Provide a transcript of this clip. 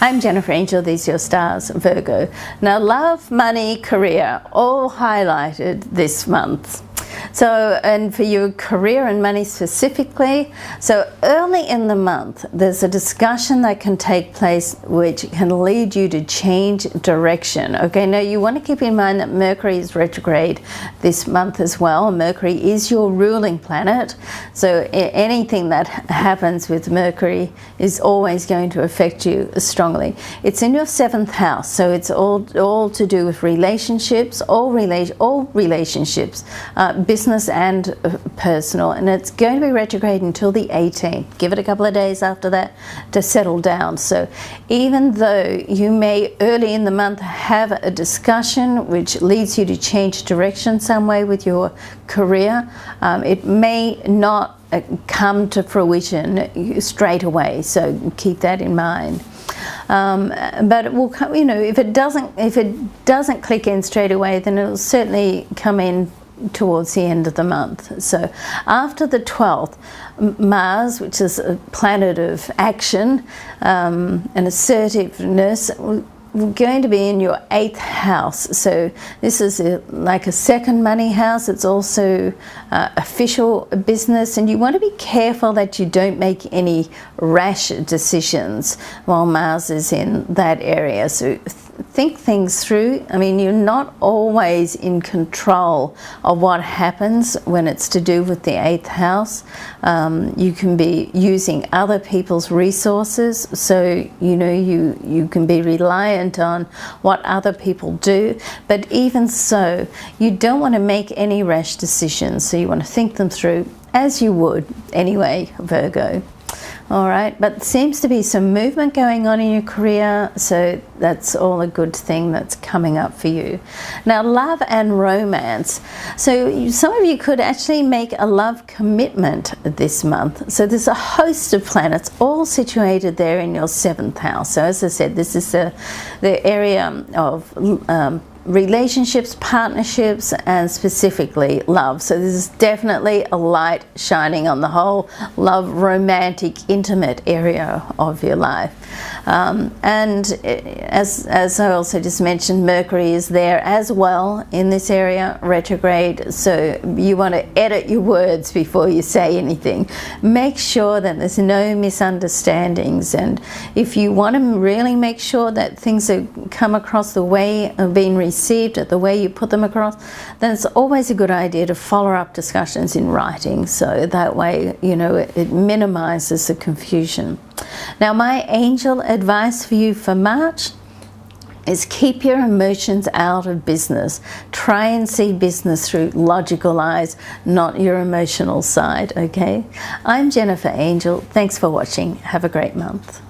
I'm Jennifer Angel, these are your stars, Virgo. Now, love, money, career, all highlighted this month. So, and for your career and money specifically, so early in the month, there's a discussion that can take place which can lead you to change direction. Okay, now you want to keep in mind that Mercury is retrograde this month as well. Mercury is your ruling planet, so anything that happens with Mercury is always going to affect you strongly. It's in your 7th house, so it's all to do with relationships, all relationships, business and personal, and it's going to be retrograde until the 18th. Give it a couple of days after that to settle down. So even though you may early in the month have a discussion which leads you to change direction some way with your career, it may not come to fruition straight away, so keep that in mind. But it will come, you know, if it doesn't click in straight away, then it'll certainly come in towards the end of the month. So after the 12th, Mars, which is a planet of action and assertiveness, we're going to be in your 8th house. So this is like a second money house. It's also official business, and you want to be careful that you don't make any rash decisions while Mars is in that area. So think things through. I mean, you're not always in control of what happens when it's to do with the 8th house. You can be using other people's resources, so you know you can be reliant on what other people do, but even so, you don't want to make any rash decisions, so you want to think them through as you would anyway, Virgo. All right, but seems to be some movement going on in your career, so that's all a good thing that's coming up for you. Now, love and romance. So some of you could actually make a love commitment this month. So there's a host of planets all situated there in your 7th house. So as I said, this is the area of relationships, partnerships, and specifically love. So this is definitely a light shining on the whole love, romantic, intimate area of your life. And as I also just mentioned, Mercury is there as well in this area, retrograde, so you want to edit your words before you say anything. Make sure that there's no misunderstandings, and if you want to really make sure that things are come across the way of being received, the way you put them across, then it's always a good idea to follow up discussions in writing, so that way, you know, it minimizes the confusion. Now, my angel advice for you for March is keep your emotions out of business. Try and see business through logical eyes, not your emotional side, okay? I'm Jennifer Angel. Thanks for watching. Have a great month.